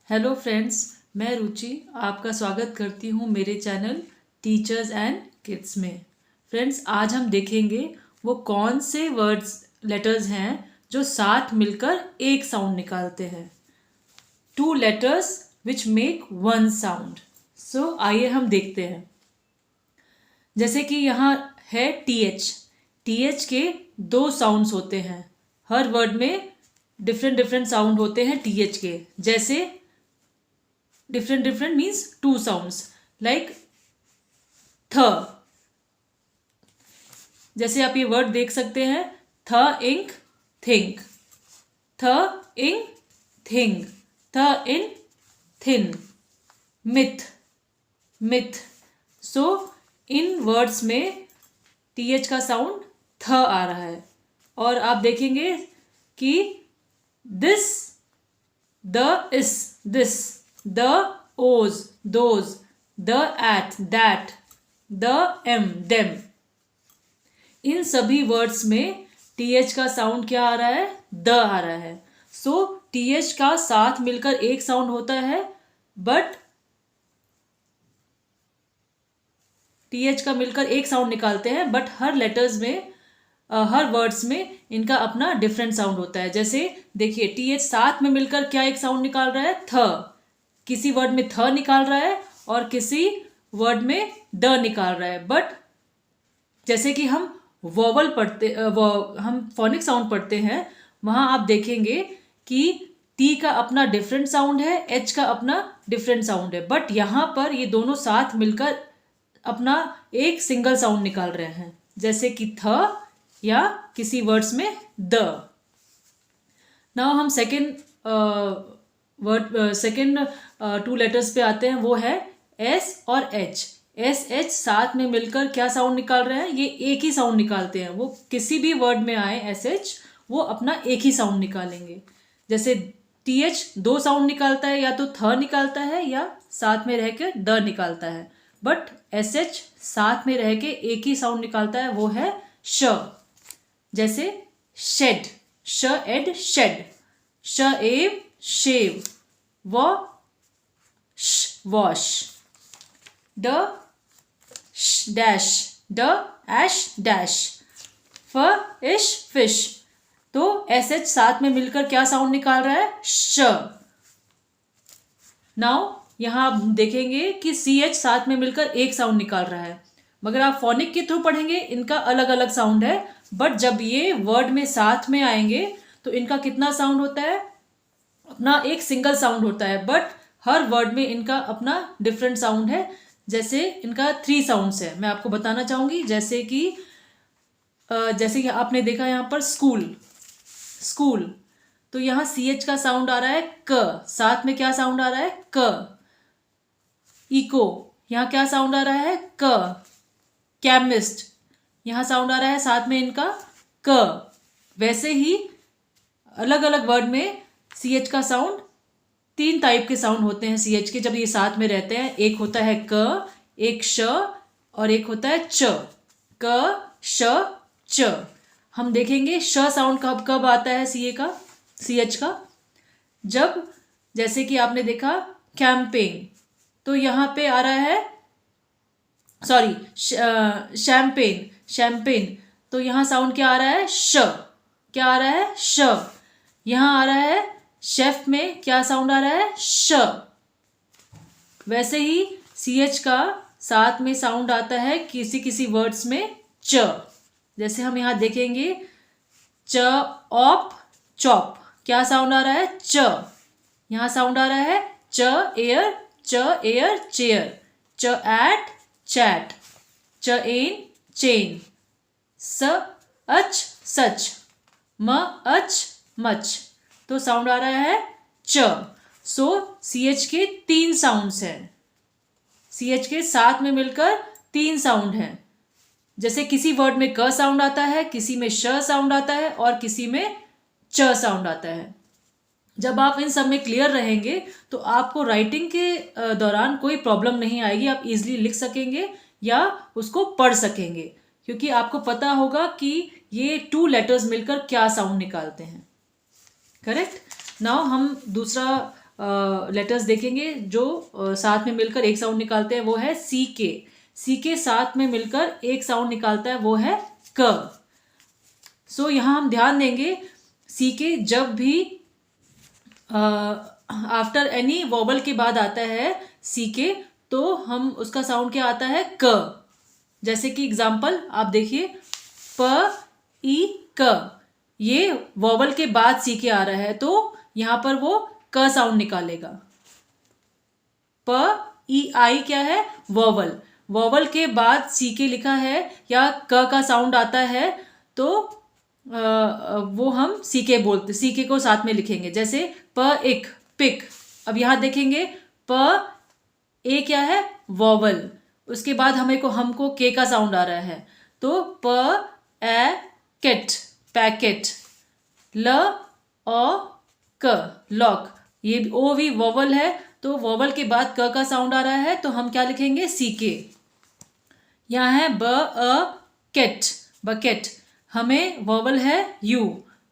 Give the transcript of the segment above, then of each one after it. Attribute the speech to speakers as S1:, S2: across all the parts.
S1: Hello friends, मैं रुचि आपका स्वागत करती हूँ मेरे चैनल टीचर्स एंड किड्स में। फ्रेंड्स, आज हम देखेंगे वो कौन से वर्ड्स लेटर्स हैं जो साथ मिलकर एक साउंड निकालते हैं। Two letters which make one sound. So आइए हम देखते हैं। जैसे कि यहाँ है टीएच। टीएच के दो साउंड्स होते हैं। हर वर्ड में डिफरेंट डिफरेंट साउंड होते हैं टीएच के। जैसे different means two sounds like th। जैसे आप ये वर्ड देख सकते हैं, थ इंक थिंक, थ इंक थिंग, थ इन थिन, मिथ मिथ। सो इन वर्ड्स में टीएच का साउंड थ आ रहा है। और आप देखेंगे कि दिस, द इस, this, the, o's, those, the, at, that, the, am, them। इन सभी वर्ड्स में टीएच का साउंड क्या आ रहा है? द आ रहा है। सो टीएच का साथ मिलकर एक साउंड होता है, बट टीएच का मिलकर एक साउंड निकालते हैं, बट हर लेटर्स में हर वर्ड्स में इनका अपना डिफरेंट साउंड होता है। जैसे देखिए, टीएच साथ में मिलकर क्या एक साउंड निकाल रहा है? थ। किसी वर्ड में थ निकाल रहा है और किसी वर्ड में द निकाल रहा है। बट जैसे कि हम वोवल पढ़ते, हम फोनिक साउंड पढ़ते हैं, वहाँ आप देखेंगे कि टी का अपना डिफरेंट साउंड है, एच का अपना डिफरेंट साउंड है। बट यहाँ पर ये दोनों साथ मिलकर अपना एक सिंगल साउंड निकाल रहे हैं, जैसे कि थ या किसी वर्ड्स में द। नाउ हम सेकेंड टू लेटर्स पे आते हैं। वो है एस और एच। एस एच साथ में मिलकर क्या साउंड निकाल रहे हैं? ये एक ही साउंड निकालते हैं। वो किसी भी वर्ड में आए एस एच, वो अपना एक ही साउंड निकालेंगे। जैसे टी एच दो साउंड निकालता है, या तो थ निकालता है या साथ में रह के द निकालता है। बट एस एच साथ में रह के एक ही साउंड निकालता है, वो है श। जैसे शेड, श एड शेड, श एव शेव, वॉश, ड डैश, ड एश डैश, फिश फिश। तो एस एच साथ में मिलकर क्या साउंड निकाल रहा है? श। नाउ यहां आप देखेंगे कि सी एच साथ में मिलकर एक साउंड निकाल रहा है, मगर आप फोनिक के थ्रू पढ़ेंगे इनका अलग अलग साउंड है। बट जब ये वर्ड में साथ में आएंगे तो इनका कितना साउंड होता है? अपना एक सिंगल साउंड होता है। बट हर वर्ड में इनका अपना डिफरेंट साउंड है। जैसे इनका 3 साउंड्स है, मैं आपको बताना चाहूंगी। जैसे कि आपने देखा यहाँ पर स्कूल, स्कूल, तो यहाँ सी एच का साउंड आ रहा है क, साथ में क्या साउंड आ रहा है? क। इको, यहाँ क्या साउंड आ रहा है? क। केमिस्ट, यहाँ साउंड आ रहा है साथ में इनका क। वैसे ही अलग अलग वर्ड में सी एच का साउंड 3 टाइप के साउंड होते हैं सी एच के, जब ये साथ में रहते हैं। एक होता है क, एक श और एक होता है च। क, श, च। हम देखेंगे श साउंड कब कब आता है सी एच का? जब जैसे कि आपने देखा कैंपेन, तो यहाँ पे आ रहा है, सॉरी, शैम्पेन, शैम्पेन, तो यहाँ साउंड क्या आ रहा है? श। क्या आ रहा है? श। यहाँ आ रहा है शेफ में क्या साउंड आ रहा है? श। वैसे ही सी एच का साथ में साउंड आता है किसी किसी वर्ड्स में च। जैसे हम यहाँ देखेंगे च ऑप चॉप, क्या साउंड आ रहा है? च। यहाँ साउंड आ रहा है च एयर, च एयर चेयर, च एट चैट, च एन चेन, स अच सच, म अच मच। तो साउंड आ रहा है च। सो सी एच के 3 साउंड्स हैं। सी एच के साथ में मिलकर 3 साउंड हैं। जैसे किसी वर्ड में क साउंड आता है, किसी में श साउंड आता है और किसी में च साउंड आता है। जब आप इन सब में क्लियर रहेंगे तो आपको राइटिंग के दौरान कोई प्रॉब्लम नहीं आएगी। आप इजीली लिख सकेंगे या उसको पढ़ सकेंगे, क्योंकि आपको पता होगा कि ये 2 लेटर्स मिलकर क्या साउंड निकालते हैं। करेक्ट। नाउ हम दूसरा लेटर्स देखेंगे जो साथ में मिलकर एक साउंड निकालते हैं, वो है सी के। सी के साथ में मिलकर एक साउंड निकालता है, वो है क। सो यहाँ हम ध्यान देंगे सी के जब भी आफ्टर एनी वॉबल के बाद आता है सी के, तो हम उसका साउंड क्या आता है, क। जैसे कि एग्जाम्पल आप देखिए, प ई क, ये वॉबल के बाद सी के आ रहा है, तो यहाँ पर वो क साउंड निकालेगा। प ई आई क्या है, वॉवल। वॉवल के बाद सी के लिखा है या क का साउंड आता है, तो वो हम सी के बोलते, सी के को साथ में लिखेंगे। जैसे प एक पिक। अब यहाँ देखेंगे प ए क्या है, वॉवल, उसके बाद हमको के का साउंड आ रहा है, तो प ए केट, पैकेट। ल अ क, लॉक। ये ओ भी वॉवल है, तो वॉवल के बाद क का साउंड आ रहा है, तो हम क्या लिखेंगे, सी के। यहाँ है ब अ केट, बकेट। हमें वॉवल है यू,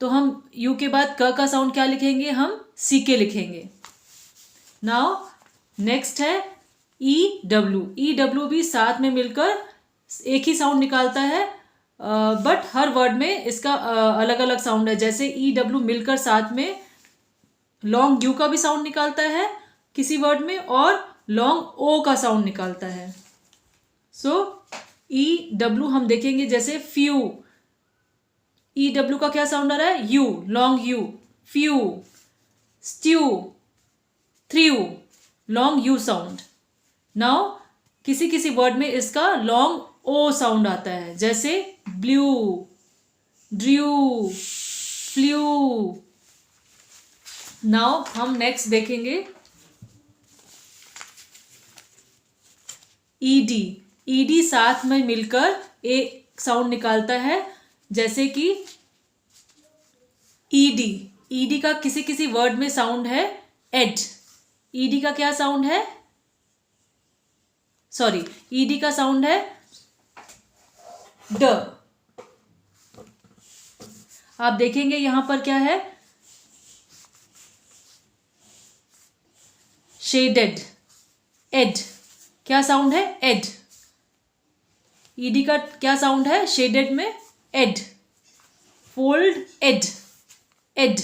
S1: तो हम यू के बाद क का साउंड क्या लिखेंगे, हम सी के लिखेंगे। नाउ नेक्स्ट है ई डब्ल्यू। ई डब्ल्यू भी साथ में मिलकर एक ही साउंड निकालता है, बट हर वर्ड में इसका अलग अलग साउंड है। जैसे ई डब्ल्यू मिलकर साथ में लॉन्ग यू का भी साउंड निकालता है किसी वर्ड में, और लॉन्ग ओ का साउंड निकालता है। सो ई डब्ल्यू हम देखेंगे, जैसे फ्यू, ई डब्ल्यू का क्या साउंड आ रहा है, you, long you, few. Stew, through, long you sound. Now किसी किसी वर्ड में इसका लॉन्ग ओ साउंड आता है, जैसे ब्लू, ड्रू, फ्लू। नाउ हम नेक्स्ट देखेंगे ईडी। ईडी साथ में मिलकर एक साउंड निकालता है, जैसे कि ईडी। ईडी का किसी किसी वर्ड में साउंड है एड। ईडी का क्या साउंड है, सॉरी, ईडी का साउंड है ड। आप देखेंगे यहां पर क्या है, शेडेड, एड, क्या साउंड है, एड। ईडी का क्या साउंड है, शेडेड में ed. Fold, ed, ed.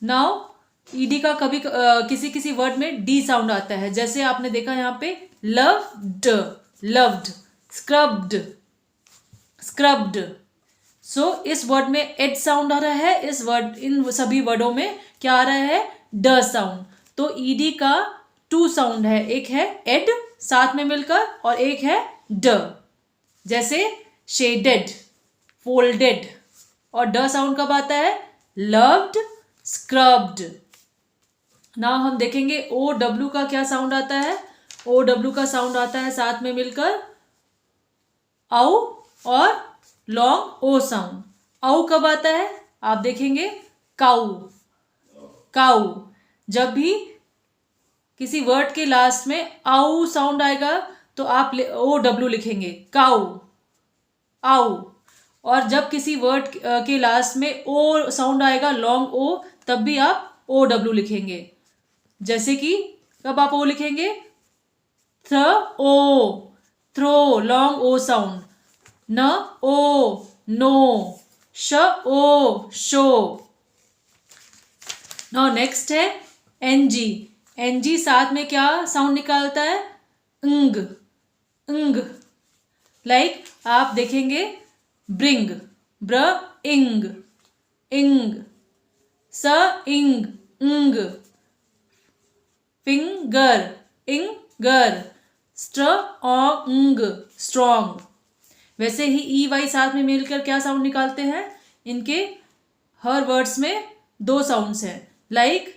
S1: Now ED का कभी किसी किसी वर्ड में डी साउंड आता है, जैसे आपने देखा यहाँ पे लव्ड, लव्ड, स्क्रब्ड, स्क्रब्ड। सो इस वर्ड में एड साउंड आ रहा है, इस वर्ड, इन सभी वर्डों में क्या आ रहा है, ड साउंड। तो ईडी का टू साउंड है, एक है एड साथ में मिलकर और एक है ड। जैसे शेडेड, फोल्डेड, और ड साउंड कब आता है, लव्ड, स्क्रब्ड। नाउ हम देखेंगे ओ डब्ल्यू का क्या साउंड आता है। ओ डब्ल्यू का साउंड आता है साथ में मिलकर औ और लॉन्ग ओ साउंड। औ कब आता है, आप देखेंगे काऊ, काऊ। जब भी किसी वर्ड के लास्ट में आउ साउंड आएगा तो आप ओ डब्ल्यू लिखेंगे, काऊ, आउ। और जब किसी वर्ड के लास्ट में ओ साउंड आएगा, लॉन्ग ओ, तब भी आप ओ डब्ल्यू लिखेंगे। जैसे कि कब आप ओ लिखेंगे, थ ओ, थ्रो, लॉन्ग ओ साउंड। न ओ, नो, श ओ, शो। नाउ नेक्स्ट है एनजी। एनजी साथ में क्या साउंड निकालता है, अंग, अंग। लाइक आप देखेंगे ब्रिंग, ब्र इंग, इंग, स इंग, इंग। Finger, Inger, strong, strong. वैसे ही ई वाई साथ में मिलकर क्या साउंड निकालते हैं, इनके हर वर्ड्स में दो साउंड्स हैं। लाइक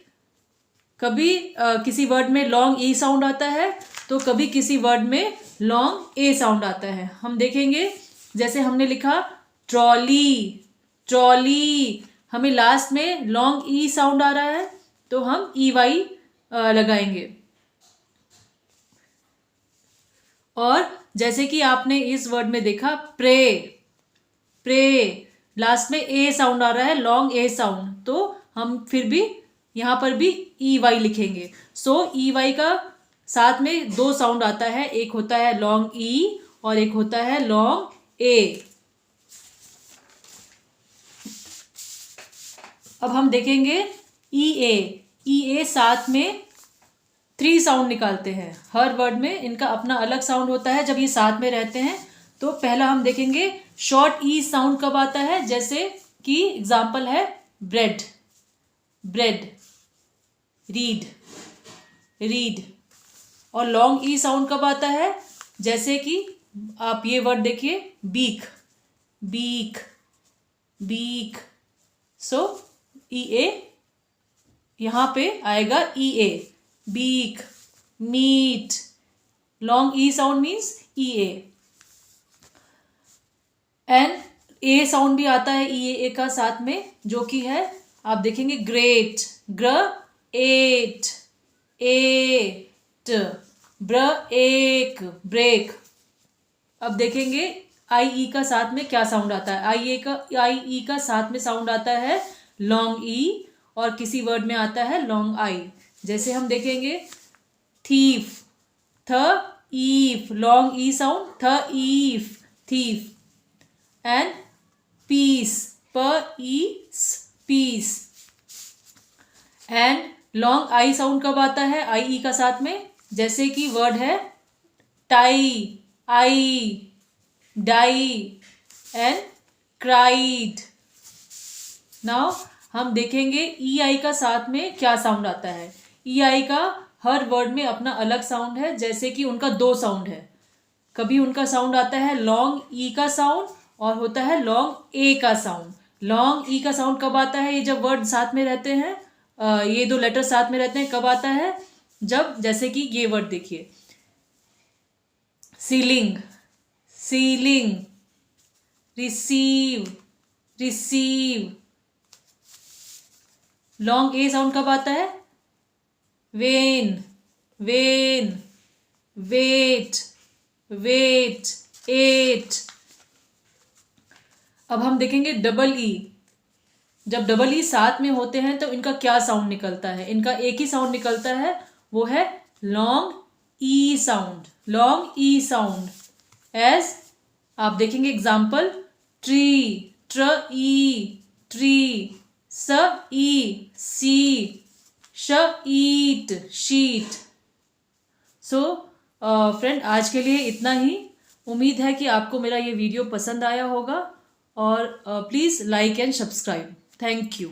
S1: कभी किसी वर्ड में लॉन्ग ई साउंड आता है, तो कभी किसी वर्ड में लॉन्ग ए साउंड आता है। हम देखेंगे, जैसे हमने लिखा ट्रॉली, ट्रॉली, हमें लास्ट में लॉन्ग ई साउंड आ रहा है, तो हम ई वाई लगाएंगे। और जैसे कि आपने इस वर्ड में देखा प्रे, प्रे, लास्ट में ए साउंड आ रहा है, लॉन्ग ए साउंड, तो हम फिर भी यहाँ पर भी ई वाई लिखेंगे। सो ई वाई का साथ में दो साउंड आता है, एक होता है लॉन्ग ई और एक होता है लॉन्ग ए। अब हम देखेंगे ई ए साथ में 3 साउंड निकालते हैं। हर वर्ड में इनका अपना अलग साउंड होता है जब ये साथ में रहते हैं। तो पहला हम देखेंगे शॉर्ट ई साउंड कब आता है, जैसे कि एग्जाम्पल है ब्रेड, ब्रेड, रीड, रीड। और लॉन्ग ई साउंड कब आता है, जैसे कि आप ये वर्ड देखिए beak, beak, beak. So E A यहाँ पे आएगा E A, beak, meat. Long E sound means E A. And A sound भी आता है ई ए का साथ में, जो कि है आप देखेंगे ग्रेट, ग्र एट, एट, ब्र एक, ब्रेक। अब देखेंगे आई ई का साथ में क्या साउंड आता है। आई ई का साथ में साउंड आता है लॉन्ग ई और किसी वर्ड में आता है लॉन्ग आई। जैसे हम देखेंगे thief, th ief, long E sound, th ief, thief. And piece, p iece, piece. And long I sound कब आता है आई ई का साथ में, जैसे कि वर्ड है tie, I, die and cried. Now हम देखेंगे ई आई का साथ में क्या साउंड आता है। ई आई का हर वर्ड में अपना अलग साउंड है, जैसे कि उनका 2 साउंड है। कभी उनका साउंड आता है लॉन्ग ई का साउंड और होता है लॉन्ग ए का साउंड। लॉन्ग ई का साउंड कब आता है, ये जब वर्ड साथ में रहते हैं, ये 2 लेटर साथ में रहते हैं, कब आता है, जब जैसे कि ये वर्ड देखिए ceiling, ceiling, receive, receive. Long A sound कब आता है, vein, vein, weight, weight, eight. अब हम देखेंगे डबल ई। जब डबल ई साथ में होते हैं तो इनका क्या साउंड निकलता है। इनका एक ही साउंड निकलता है, वो है long E sound, long E sound. As आप देखेंगे एग्जाम्पल ट्री, ट्र ई, ट्री, स ई, सी, श ईट, शीट। सो फ्रेंड, आज के लिए इतना ही। उम्मीद है कि आपको मेरा ये वीडियो पसंद आया होगा और please like and subscribe. Thank you.